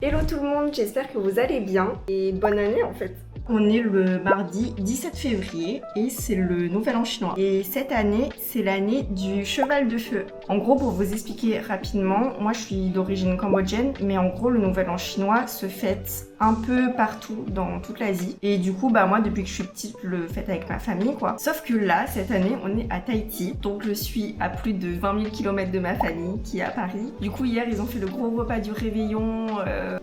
Hello tout le monde, j'espère que vous allez bien et bonne année en fait. On est le mardi 17 février et c'est le nouvel an chinois. Et cette année, c'est l'année du cheval de feu. En gros, pour vous expliquer rapidement, moi je suis d'origine cambodgienne, mais en gros le nouvel an chinois se fête un peu partout dans toute l'Asie. Et du coup, moi depuis que je suis petite, je le fête avec ma famille quoi. Sauf que là, cette année, on est à Tahiti. Donc je suis à plus de 20 000 km de ma famille qui est à Paris. Du coup, hier, ils ont fait le gros repas du réveillon.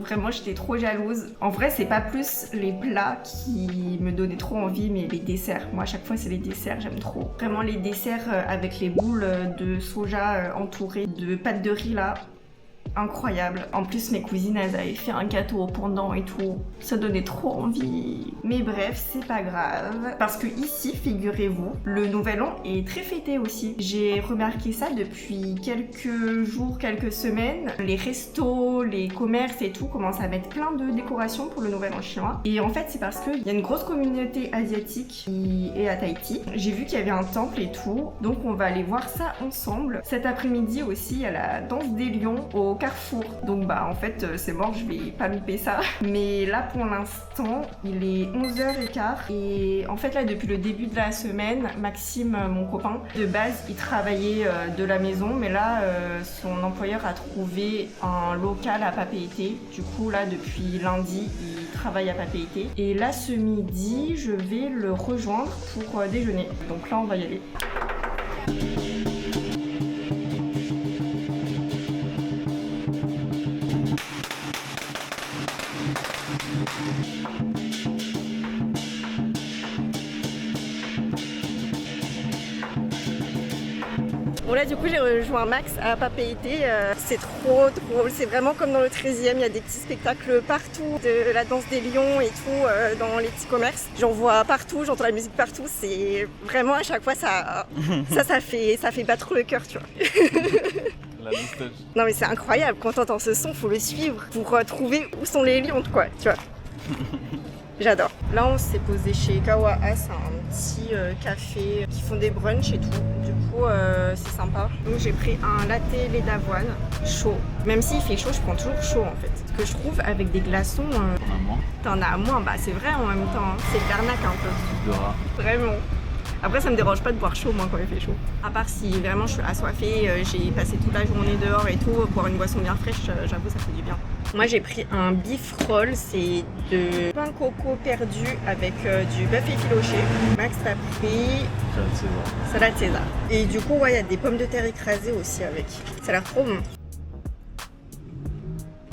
Vraiment, j'étais trop jalouse. En vrai, c'est pas plus les plats qui me donnaient trop envie, mais les desserts. Moi, à chaque fois, c'est les desserts, j'aime trop. Vraiment, les desserts avec les boules de soja entourées de pâte de riz là. Incroyable. En plus, mes cousines, elles avaient fait un gâteau au pendant et tout. Ça donnait trop envie. Mais bref, c'est pas grave. Parce que ici, figurez-vous, le nouvel an est très fêté aussi. J'ai remarqué ça depuis quelques jours, quelques semaines. Les restos, les commerces et tout commencent à mettre plein de décorations pour le nouvel an chinois. Et en fait, c'est parce qu'il y a une grosse communauté asiatique qui est à Tahiti. J'ai vu qu'il y avait un temple et tout. Donc, on va aller voir ça ensemble. Cet après-midi aussi, il y a la danse des lions au Carrefour. Donc en fait c'est mort, je vais pas louper ça. Mais là pour l'instant il est 11h15 et en fait là depuis le début de la semaine, Maxime, mon copain, de base il travaillait de la maison, mais là son employeur a trouvé un local à Papeete. Du coup là depuis lundi il travaille à Papeete. Et là ce midi je vais le rejoindre pour déjeuner. Donc là on va y aller. Bon là du coup j'ai rejoint Max à Papeete, c'est trop drôle, c'est vraiment comme dans le 13e, il y a des petits spectacles partout, de la danse des lions et tout dans les petits commerces. J'en vois partout, j'entends la musique partout, c'est vraiment à chaque fois ça fait battre le cœur, tu vois. La nostalgie. Non mais c'est incroyable, quand t'entends ce son, faut le suivre pour trouver où sont les lions quoi, tu vois. J'adore. Là on s'est posé chez Kawa'a, c'est un petit café qui font des brunchs et tout. Du coup c'est sympa. Donc j'ai pris un latte lait d'avoine chaud. Même s'il fait chaud, je prends toujours chaud en fait. Ce que je trouve avec des glaçons, t'en as moins. C'est vrai en même temps, hein. C'est de l'arnaque un peu. De rat. Vraiment. Après ça me dérange pas de boire chaud moi quand il fait chaud. À part si vraiment je suis assoiffée, j'ai passé toute la journée dehors et tout, boire une boisson bien fraîche, j'avoue ça fait du bien. Moi j'ai pris un beef roll, c'est de pain coco perdu avec du bœuf effiloché. Max a pris salade César. Et du coup ouais, il y a des pommes de terre écrasées aussi avec. Ça a l'air trop bon.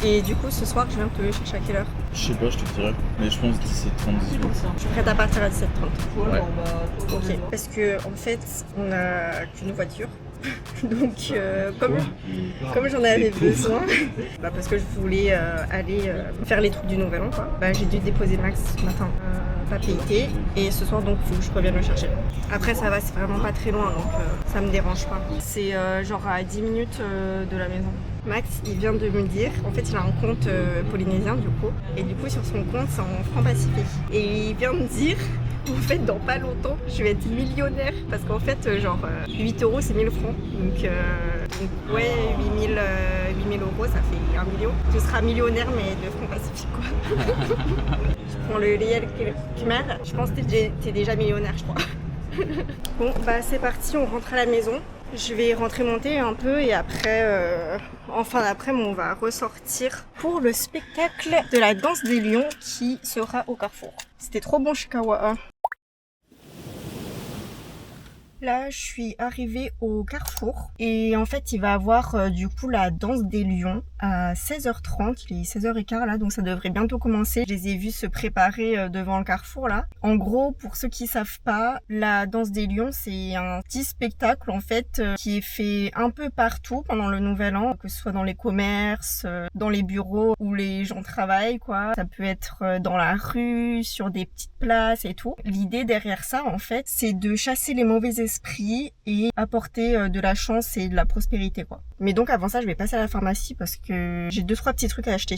Et du coup ce soir je viens te chercher à quelle heure? Je sais pas, je te dirais. Mais je pense 17h30, 18h. Je suis prête à partir à 17h30. Ouais. Ok. Parce que en fait on a qu'une voiture. Donc comme j'en avais besoin, parce que je voulais aller faire les trucs du nouvel an quoi, j'ai dû déposer Max ce matin à Papeete et ce soir donc il faut que je revienne le chercher. Après ça va, c'est vraiment pas très loin donc ça me dérange pas. C'est genre à 10 minutes de la maison. Max il vient de me dire, en fait il a un compte polynésien du coup, et du coup sur son compte c'est en francs pacifiques. Et il vient me dire en fait dans pas longtemps je vais être millionnaire parce qu'en fait 8 euros c'est 1000 francs donc ouais 8000 euros ça fait 1 million. Tu seras millionnaire mais de francs pacifiques quoi. Je prends le Riel Khmer, je pense que t'es déjà millionnaire je crois. Bon c'est parti, on rentre à la maison. Je vais rentrer monter un peu et après, en fin d'après-midi, on va ressortir pour le spectacle de la danse des lions qui sera au Carrefour. C'était trop bon chez Kawa'a. Là, je suis arrivée au Carrefour et en fait, il va avoir du coup la danse des lions à 16h30. Il est 16h15 là, donc ça devrait bientôt commencer. Je les ai vus se préparer devant le Carrefour là. En gros, pour ceux qui savent pas, la danse des lions, c'est un petit spectacle en fait qui est fait un peu partout pendant le Nouvel An, que ce soit dans les commerces, dans les bureaux où les gens travaillent quoi. Ça peut être dans la rue, sur des petites places et tout. L'idée derrière ça en fait, c'est de chasser les mauvais esprits et apporter de la chance et de la prospérité quoi. Mais donc avant ça je vais passer à la pharmacie parce que j'ai 2-3 petits trucs à acheter.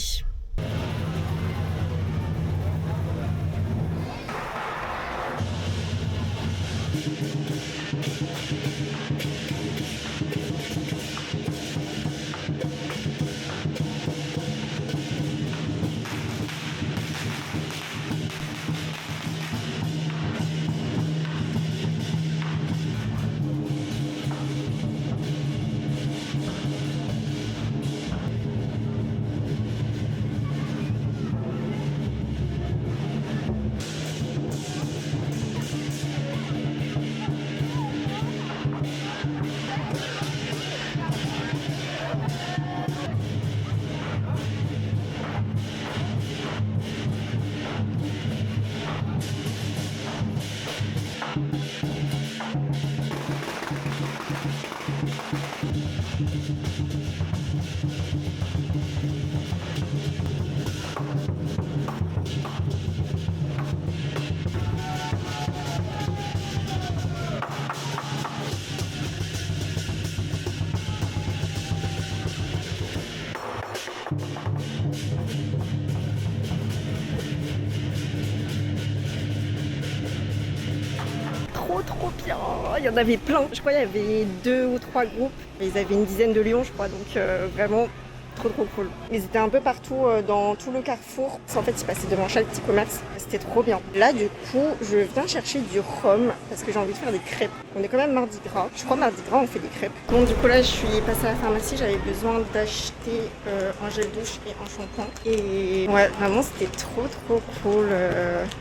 trop bien. Il y en avait plein. Je crois qu'il y avait 2 ou 3 groupes. Ils avaient une dizaine de lions, je crois. Donc vraiment trop cool. Ils étaient un peu partout dans tout le carrefour. En fait, ils passaient devant chaque petit commerce. C'était trop bien. Là, du coup, je viens chercher du rhum parce que j'ai envie de faire des crêpes. On est quand même mardi gras. Je crois mardi gras, on fait des crêpes. Bon, du coup, là, je suis passée à la pharmacie. J'avais besoin d'acheter un gel douche et un shampoing. Et ouais, vraiment, c'était trop cool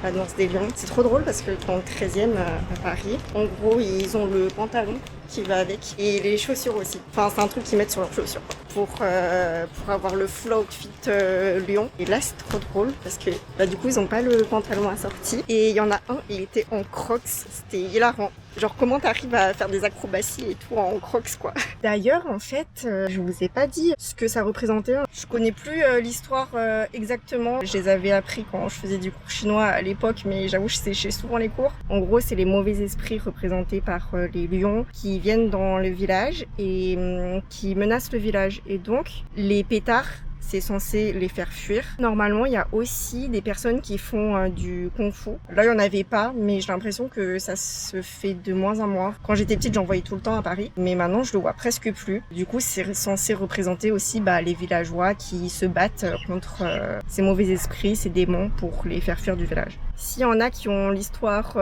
la danse des lions. C'est trop drôle parce que dans le 13e à Paris, en gros, ils ont le pantalon qui va avec et les chaussures aussi. Enfin, c'est un truc qu'ils mettent sur leurs chaussures pour avoir le full outfit lion. Et là, c'est trop drôle parce que du coup, ils ont pas le pantalon assorti et il y en a un, il était en crocs. C'était hilarant. Genre, comment t'arrives à faire des acrobaties et tout en crocs, quoi. D'ailleurs, en fait, je vous ai pas dit ce que ça représentait. Je connais plus l'histoire exactement. Je les avais appris quand je faisais du cours chinois à l'époque, mais j'avoue, je séchais souvent les cours. En gros, c'est les mauvais esprits représentés par les lions qui viennent dans le village et qui menacent le village. Et donc, les pétards, c'est censé les faire fuir. Normalement, il y a aussi des personnes qui font du kung-fu. Là, il n'y en avait pas, mais j'ai l'impression que ça se fait de moins en moins. Quand j'étais petite, j'en voyais tout le temps à Paris, mais maintenant, je le vois presque plus. Du coup, c'est censé représenter aussi les villageois qui se battent contre ces mauvais esprits, ces démons, pour les faire fuir du village. S'il y en a qui ont l'histoire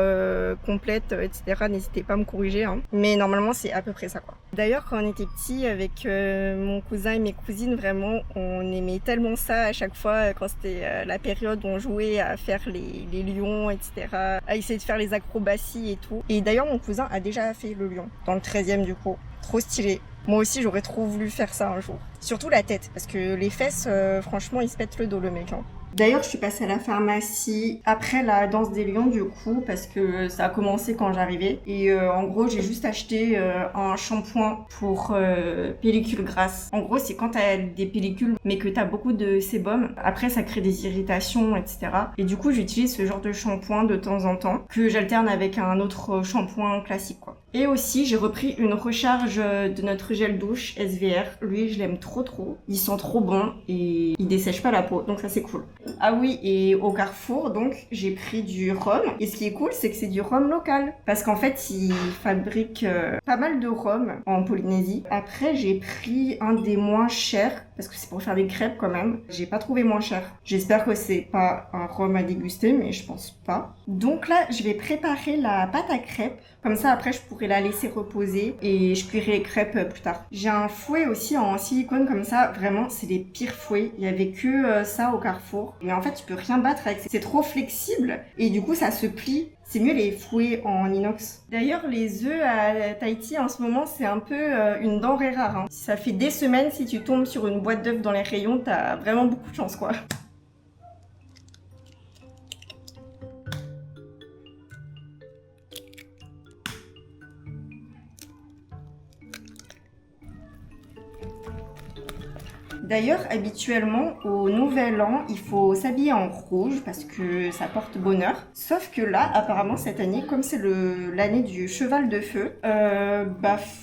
complète, etc., n'hésitez pas à me corriger. Hein. Mais normalement, c'est à peu près ça, quoi. D'ailleurs, quand on était petit, avec mon cousin et mes cousines, vraiment, on aimait tellement ça à chaque fois quand c'était la période où on jouait à faire les lions, etc., à essayer de faire les acrobaties et tout. Et d'ailleurs, mon cousin a déjà fait le lion, dans le 13e du coup. Trop stylé. Moi aussi, j'aurais trop voulu faire ça un jour. Surtout la tête, parce que les fesses, franchement, il se pète le dos, le mec. Hein. D'ailleurs, je suis passée à la pharmacie après la danse des lions du coup parce que ça a commencé quand j'arrivais. Et en gros, j'ai juste acheté un shampoing pour pellicule grasse. En gros, c'est quand t'as des pellicules mais que t'as beaucoup de sébum. Après, ça crée des irritations, etc. Et du coup, j'utilise ce genre de shampoing de temps en temps que j'alterne avec un autre shampoing classique, quoi. Et aussi, j'ai repris une recharge de notre gel douche SVR. Lui, je l'aime trop. Il sent trop bon et il dessèche pas la peau, donc ça c'est cool. Ah oui, et au Carrefour, donc, j'ai pris du rhum. Et ce qui est cool, c'est que c'est du rhum local. Parce qu'en fait, ils fabriquent pas mal de rhum en Polynésie. Après, j'ai pris un des moins chers, parce que c'est pour faire des crêpes quand même. J'ai pas trouvé moins cher. J'espère que c'est pas un rhum à déguster, mais je pense pas. Donc là, je vais préparer la pâte à crêpes. Comme ça, après, je pourrai la laisser reposer et je cuirai les crêpes plus tard. J'ai un fouet aussi en silicone comme ça. Vraiment, c'est les pires fouets. Il y avait que ça au Carrefour. Mais en fait, tu peux rien battre avec. C'est trop flexible et du coup, ça se plie. C'est mieux les fouets en inox. D'ailleurs, les œufs à Tahiti en ce moment, c'est un peu une denrée rare. Hein. Ça fait des semaines, si tu tombes sur une boîte d'œufs dans les rayons, t'as vraiment beaucoup de chance, quoi. D'ailleurs, habituellement, au Nouvel An, il faut s'habiller en rouge parce que ça porte bonheur. Sauf que là, apparemment, cette année, comme c'est l'année du cheval de feu,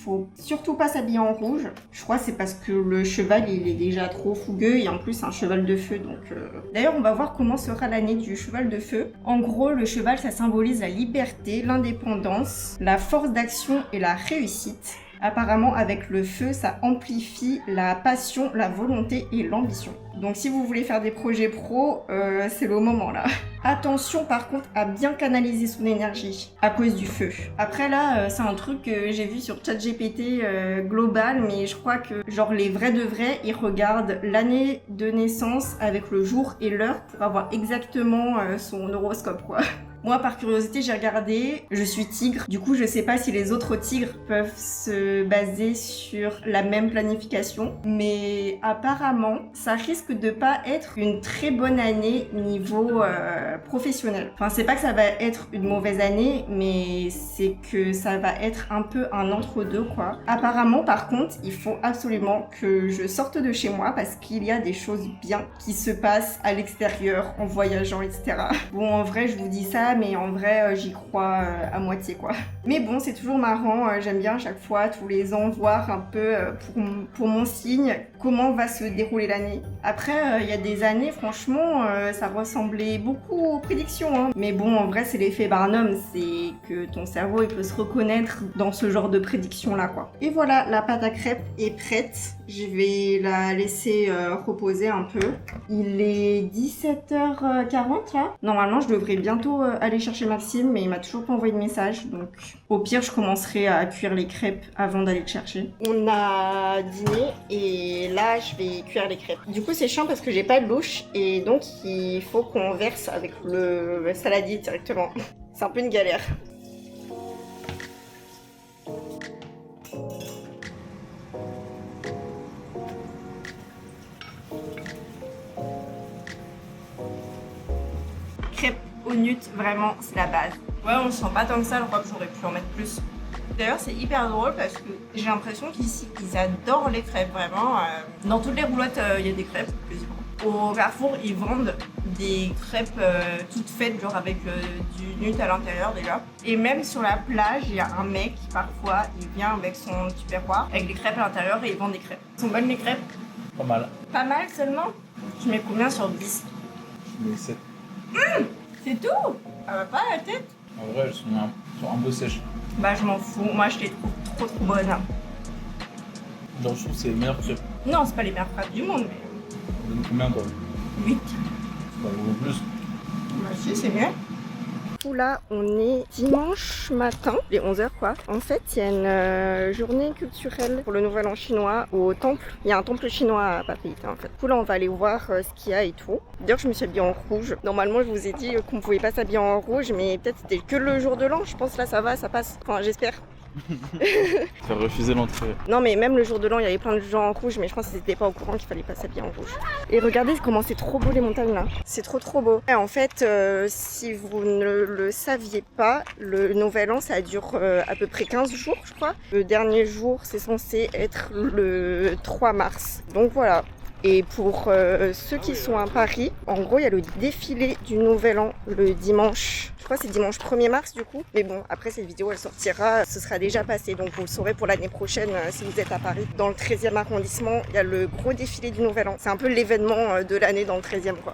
faut surtout pas s'habiller en rouge. Je crois que c'est parce que le cheval, il est déjà trop fougueux et en plus, c'est un cheval de feu. Donc, D'ailleurs, on va voir comment sera l'année du cheval de feu. En gros, le cheval, ça symbolise la liberté, l'indépendance, la force d'action et la réussite. Apparemment, avec le feu, ça amplifie la passion, la volonté et l'ambition. Donc si vous voulez faire des projets pro, c'est le moment là. Attention par contre à bien canaliser son énergie à cause du feu. Après là, c'est un truc que j'ai vu sur ChatGPT global, mais je crois que genre les vrais de vrais, ils regardent l'année de naissance avec le jour et l'heure pour avoir exactement son horoscope, quoi. Moi, par curiosité, j'ai regardé, je suis tigre. Du coup, je sais pas si les autres tigres peuvent se baser sur la même planification. Mais apparemment, ça risque de pas être une très bonne année niveau professionnel. Enfin, c'est pas que ça va être une mauvaise année, mais c'est que ça va être un peu un entre-deux, quoi. Apparemment, par contre, il faut absolument que je sorte de chez moi parce qu'il y a des choses bien qui se passent à l'extérieur, en voyageant, etc. Bon, en vrai, je vous dis ça, mais en vrai j'y crois à moitié, quoi. Mais bon, c'est toujours marrant, j'aime bien à chaque fois tous les ans voir un peu pour mon signe comment va se dérouler l'année. Après, il y a des années, franchement, ça ressemblait beaucoup aux prédictions. Hein. Mais bon, en vrai, c'est l'effet Barnum, c'est que ton cerveau, il peut se reconnaître dans ce genre de prédictions-là, quoi. Et voilà, la pâte à crêpes est prête. Je vais la laisser reposer un peu. Il est 17h40, là. Normalement, je devrais bientôt aller chercher Maxime, mais il m'a toujours pas envoyé de message. Donc, au pire, je commencerai à cuire les crêpes avant d'aller le chercher. On a dîné et là, je vais cuire les crêpes. Du coup, c'est chiant parce que j'ai pas de louche et donc il faut qu'on verse avec le saladier directement. C'est un peu une galère. Crêpes au nut, vraiment, c'est la base. Ouais, on sent pas tant que ça, je crois que j'aurais pu en mettre plus. D'ailleurs, c'est hyper drôle parce que j'ai l'impression qu'ici, ils adorent les crêpes, vraiment. Dans toutes les roulottes, il y a des crêpes, quasiment. Au Carrefour, ils vendent des crêpes toutes faites, genre avec du nut à l'intérieur déjà. Et même sur la plage, il y a un mec, parfois, il vient avec son tupperware, avec des crêpes à l'intérieur et il vend des crêpes. Elles sont bonnes les crêpes? Pas mal. Pas mal seulement? Tu mets combien sur 10? Je mets 7. C'est tout? Ça va pas la tête? En vrai, elles sont un peu sèches. Bah je m'en fous, moi je les trouve trop bonnes. Genre, je trouve que c'est les meilleures crêpes. Non, c'est pas les meilleures crêpes du monde, mais... Donne combien, toi? 8. C'est pas beaucoup plus. Bah si, c'est bien. Là, on est dimanche matin, les 11h quoi. En fait, il y a une journée culturelle pour le Nouvel An chinois au temple. Il y a un temple chinois à Papeete en fait. Là, on va aller voir ce qu'il y a et tout. D'ailleurs, je me suis habillée en rouge. Normalement, je vous ai dit qu'on pouvait pas s'habiller en rouge, mais peut-être c'était que le jour de l'an. Je pense là, ça va, ça passe. Enfin, j'espère. Faire refuser l'entrée. Non mais même le jour de l'an il y avait plein de gens en rouge, mais je pense qu'ils n'étaient pas au courant qu'il fallait pas s'habiller en rouge. Et regardez comment c'est trop beau les montagnes là. C'est trop beau. Et en fait si vous ne le saviez pas, le Nouvel An ça dure à peu près 15 jours je crois. Le dernier jour c'est censé être le 3 mars. Donc voilà. Et pour ceux qui sont à Paris, en gros il y a le défilé du Nouvel An le dimanche. Je crois que c'est dimanche 1er mars du coup. Mais bon, après cette vidéo elle sortira, ce sera déjà passé. Donc vous le saurez pour l'année prochaine si vous êtes à Paris. Dans le 13e arrondissement, il y a le gros défilé du Nouvel An. C'est un peu l'événement de l'année dans le 13e quoi.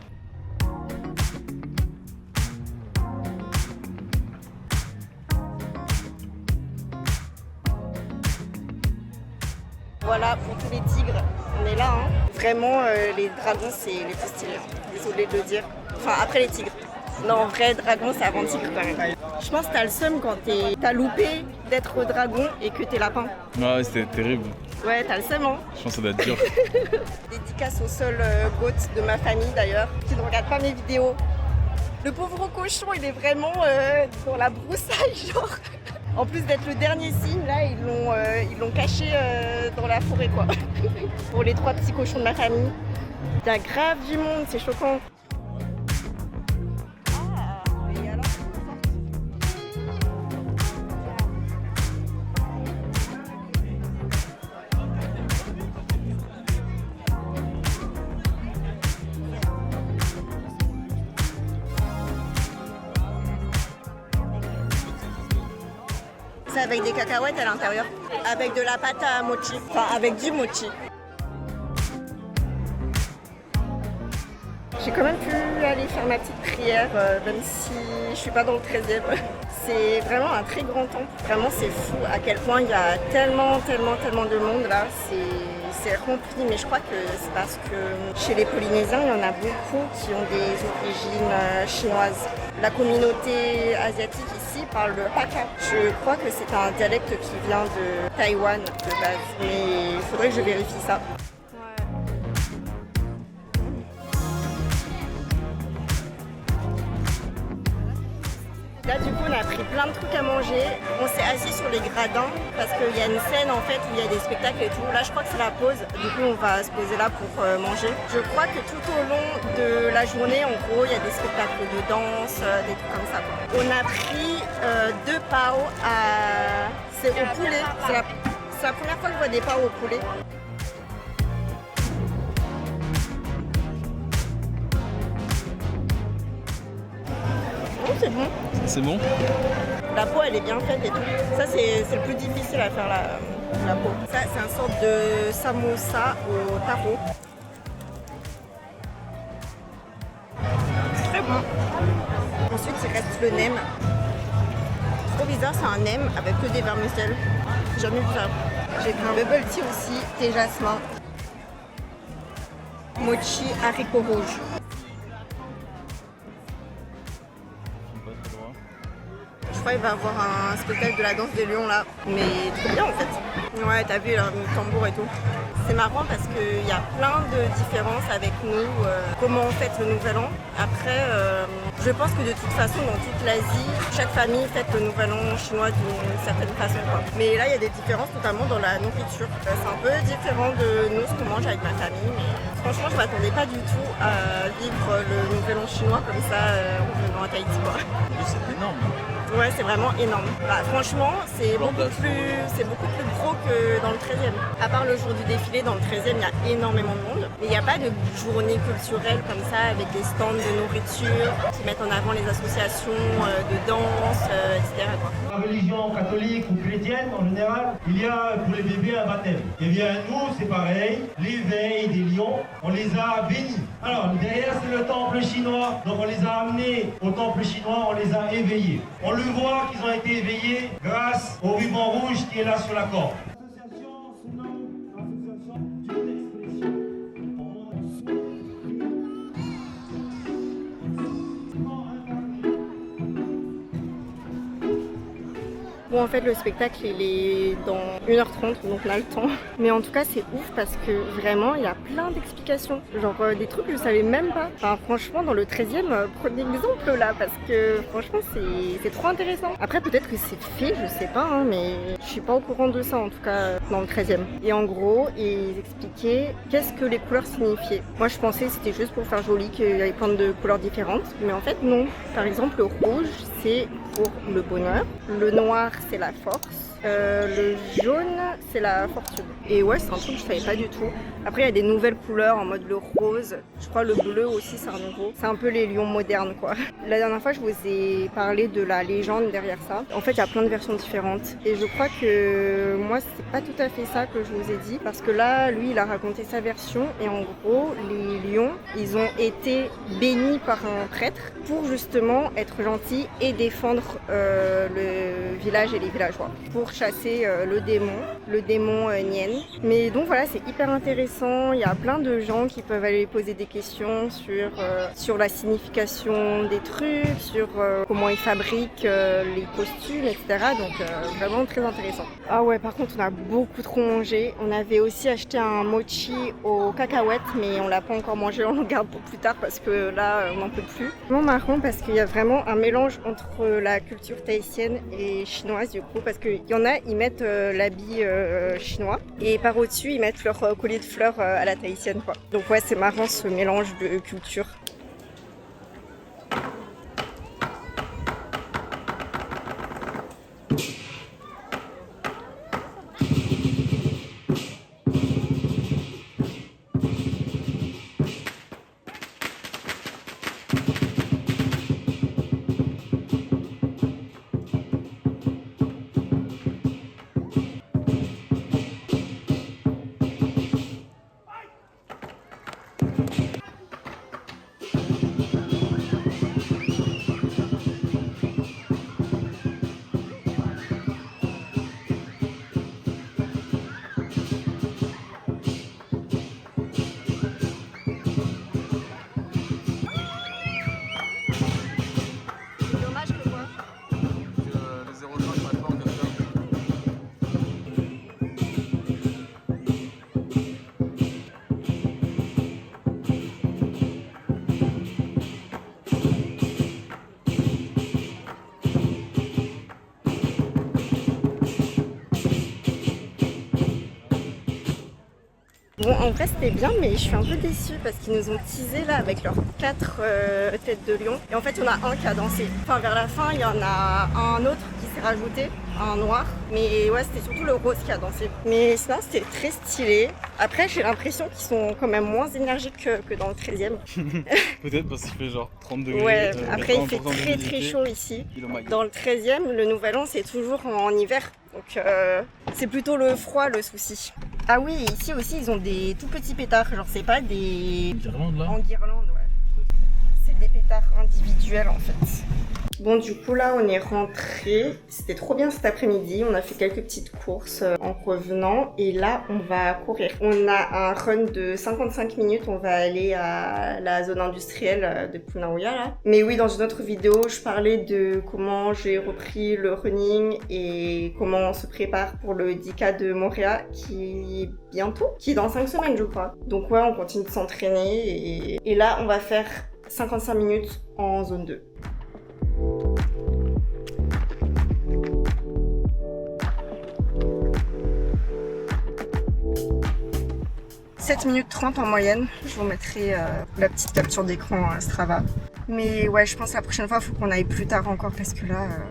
Voilà pour tous les tigres, on est là hein. Vraiment les dragons c'est les plus stylés, désolé de le dire. Enfin après les tigres. Non en vrai dragon c'est avant tigre quand même. Je pense que t'as le seum quand t'as loupé d'être dragon et que t'es lapin. Ouais c'était terrible. Ouais t'as le seum hein. Je pense que ça doit être dur. Dédicace au seul goat de ma famille d'ailleurs, qui ne regarde pas mes vidéos. Le pauvre cochon il est vraiment dans la broussaille genre. En plus d'être le dernier signe, là, ils l'ont caché dans la forêt, quoi. Pour les 3 petits cochons de ma famille. Il y a grave du monde, c'est choquant. Ah, et alors, c'est avec des cacahuètes à l'intérieur, avec de la pâte à mochi, enfin avec du mochi. J'ai quand même pu aller faire ma petite prière, même si je suis pas dans le 13e. C'est vraiment un très grand temple, vraiment c'est fou à quel point il y a tellement de monde là. C'est rempli, mais je crois que c'est parce que chez les Polynésiens, il y en a beaucoup qui ont des origines chinoises. La communauté asiatique ici parle le Hakka. Je crois que c'est un dialecte qui vient de Taïwan de base, mais il faudrait que je vérifie ça. Là du coup on a pris plein de trucs à manger, on s'est assis sur les gradins parce qu'il y a une scène en fait où il y a des spectacles et tout. Là je crois que c'est la pause, du coup on va se poser là pour manger. Je crois que tout au long de la journée en gros il y a des spectacles de danse, des trucs comme ça quoi. On a pris 2 pao à... c'est au poulet, c'est la première fois que je vois des pao au poulet. Oh, c'est bon. C'est bon? La peau elle est bien faite et tout. Ça c'est le plus difficile à faire là. la peau. Ça, c'est un sorte de samosa au taro. Très bon. Ensuite, il reste le nem. Trop bizarre, c'est un nem avec que des vermicelles. J'ai jamais vu ça. J'ai pris un bubble tea aussi, thé jasmin. Mochi haricot rouge. Je crois qu'il va avoir un spectacle de la danse des lions là, mais trop bien en fait. Ouais, t'as vu, il a mis le tambour et tout. C'est marrant parce qu'il y a plein de différences avec nous, comment on fête le nouvel an. Après, je pense que de toute façon, dans toute l'Asie, chaque famille fête le nouvel an chinois d'une certaine façon, quoi. Mais là, il y a des différences, notamment dans la nourriture. C'est un peu différent de nous, ce qu'on mange avec ma famille, mais franchement, je m'attendais pas du tout à vivre le nouvel an chinois comme ça en venant à Tahiti, quoi. C'est énorme. Ouais, c'est vraiment énorme. Bah, franchement, c'est beaucoup plus gros que dans le 13e. À part le jour du défilé, dans le 13e, il y a énormément de monde. Mais il n'y a pas de journée culturelle comme ça, avec des stands de nourriture qui mettent en avant les associations de danse, etc. quoi. La religion catholique ou chrétienne, en général, il y a pour les bébés un baptême. Et bien, nous, c'est pareil. L'éveil des lions, on les a bénis. Alors, derrière, c'est le temple chinois. Donc, on les a amenés au temple chinois, on les a éveillés. On le voit qu'ils ont été éveillés grâce au ruban rouge qui est là sur la corde. Bon, en fait, le spectacle, il est dans 1h30, donc on a le temps. Mais en tout cas, c'est ouf parce que vraiment, il y a plein d'explications. Genre des trucs que je savais même pas. Enfin, franchement, dans le 13e, prenez l'exemple là, parce que franchement, c'est trop intéressant. Après, peut-être que c'est fait, je sais pas, hein, mais je suis pas au courant de ça, en tout cas, dans le 13e. Et en gros, ils expliquaient qu'est-ce que les couleurs signifiaient. Moi, je pensais que c'était juste pour faire joli, qu'il y avait plein de couleurs différentes. Mais en fait, non. Par exemple, le rouge, c'est pour le bonheur. Le noir, c'est la force. Le jaune, c'est la fortune. Et ouais, c'est un truc que je savais pas du tout. Après, il y a des nouvelles couleurs en mode le rose. Je crois le bleu aussi, c'est un nouveau. C'est un peu les lions modernes, quoi. La dernière fois, je vous ai parlé de la légende derrière ça. En fait, il y a plein de versions différentes. Et je crois que moi, c'est pas tout à fait ça que je vous ai dit. Parce que là, lui, il a raconté sa version. Et en gros, les lions, ils ont été bénis par un prêtre pour justement être gentils et défendre le village et les villageois. Pour chasser le démon Nien. Mais donc voilà, c'est hyper intéressant. Il y a plein de gens qui peuvent aller poser des questions sur la signification des trucs, sur comment ils fabriquent les costumes, etc. Donc vraiment très intéressant. Ah ouais, par contre, on a beaucoup trop mangé. On avait aussi acheté un mochi aux cacahuètes, mais on l'a pas encore mangé. On le garde pour plus tard parce que là, on n'en peut plus. C'est vraiment marrant parce qu'il y a vraiment un mélange entre la culture tahitienne et chinoise du coup, parce qu'il y en a, ils mettent l'habit chinois et par au-dessus, ils mettent leur collier de fleurs à la tahitienne, quoi. Donc ouais, c'est marrant ce mélange de culture. Bon, en vrai c'était bien, mais je suis un peu déçue parce qu'ils nous ont teasé là avec leurs 4 têtes de lion. Et en fait, il y en a un qui a dansé. Enfin, vers la fin, il y en a un autre qui s'est rajouté un noir. Mais ouais, c'était surtout le rose qui a dansé. Mais sinon, c'était très stylé. Après, j'ai l'impression qu'ils sont quand même moins énergiques que dans le 13e. Peut-être parce qu'il fait genre 30 degrés. Ouais, après il fait 80% très très d'humidité. chaud ici. Il est au maillot. Dans le 13e, le Nouvel An, c'est toujours en hiver. Donc c'est plutôt le froid le souci. Ah oui, et ici aussi, ils ont des tout petits pétards. Genre, c'est pas des... Une guirlande là. En guirlande, ouais. C'est des pétards individuels en fait. Bon, du coup là on est rentré. C'était trop bien cet après-midi. On a fait quelques petites courses en revenant et là on va courir. On a un run de 55 minutes. On va aller à la zone industrielle de Punaouia là. Mais oui, dans une autre vidéo je parlais de comment j'ai repris le running et comment on se prépare pour le 10K de Montréal qui est bientôt, qui est dans 5 semaines je crois. Donc ouais, on continue de s'entraîner et là on va faire 55 minutes en zone 2. 7 minutes 30 en moyenne. Je vous mettrai la petite capture d'écran Strava. Mais ouais, je pense que la prochaine fois, il faut qu'on aille plus tard encore parce que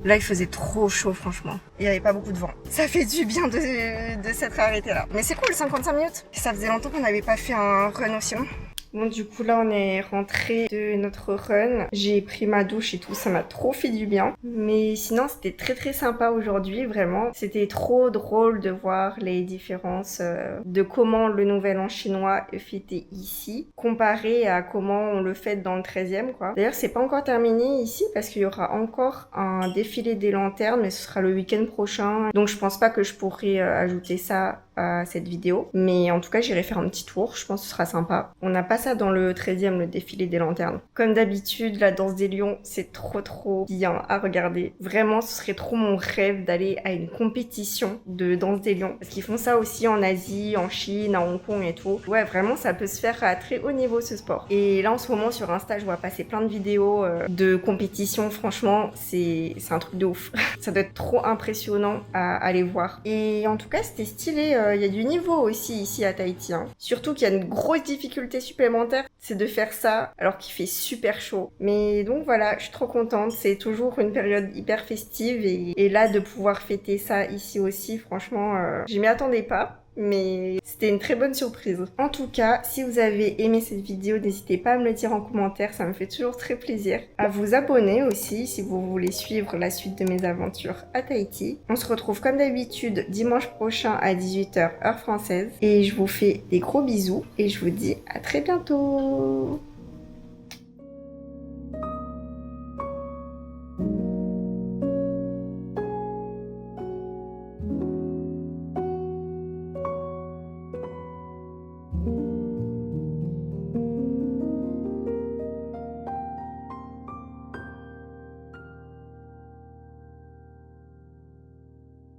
là, il faisait trop chaud, franchement. Il n'y avait pas beaucoup de vent. Ça fait du bien de s'être arrêté là. Mais c'est cool, 55 minutes. Ça faisait longtemps qu'on n'avait pas fait un run aussi long. Bon, du coup, là, on est rentré de notre run. J'ai pris ma douche et tout, ça m'a trop fait du bien. Mais sinon, c'était très très sympa aujourd'hui, vraiment. C'était trop drôle de voir les différences de comment le Nouvel An chinois est fêté ici, comparé à comment on le fête dans le 13e, quoi. D'ailleurs, c'est pas encore terminé ici, parce qu'il y aura encore un défilé des lanternes, mais ce sera le week-end prochain. Donc, je pense pas que je pourrai ajouter ça à cette vidéo. Mais en tout cas, j'irai faire un petit tour. Je pense que ce sera sympa. On n'a pas ça dans le 13e, le défilé des lanternes. Comme d'habitude, la danse des lions, c'est trop bien à regarder. Vraiment, ce serait trop mon rêve d'aller à une compétition de danse des lions. Parce qu'ils font ça aussi en Asie, en Chine, à Hong Kong et tout. Ouais, vraiment, ça peut se faire à très haut niveau, ce sport. Et là, en ce moment, sur Insta, je vois passer plein de vidéos de compétition. Franchement, c'est un truc de ouf. Ça doit être trop impressionnant à aller voir. Et en tout cas, c'était stylé. Il y a du niveau aussi ici à Tahiti. Hein. Surtout qu'il y a une grosse difficulté supplémentaire, c'est de faire ça alors qu'il fait super chaud. Mais donc voilà, je suis trop contente. C'est toujours une période hyper festive et là de pouvoir fêter ça ici aussi, franchement, je m'y attendais pas. Mais c'était une très bonne surprise. En tout cas, si vous avez aimé cette vidéo, n'hésitez pas à me le dire en commentaire, ça me fait toujours très plaisir. À vous abonner aussi si vous voulez suivre la suite de mes aventures à Tahiti. On se retrouve comme d'habitude dimanche prochain à 18h heure française. Et je vous fais des gros bisous et je vous dis à très bientôt.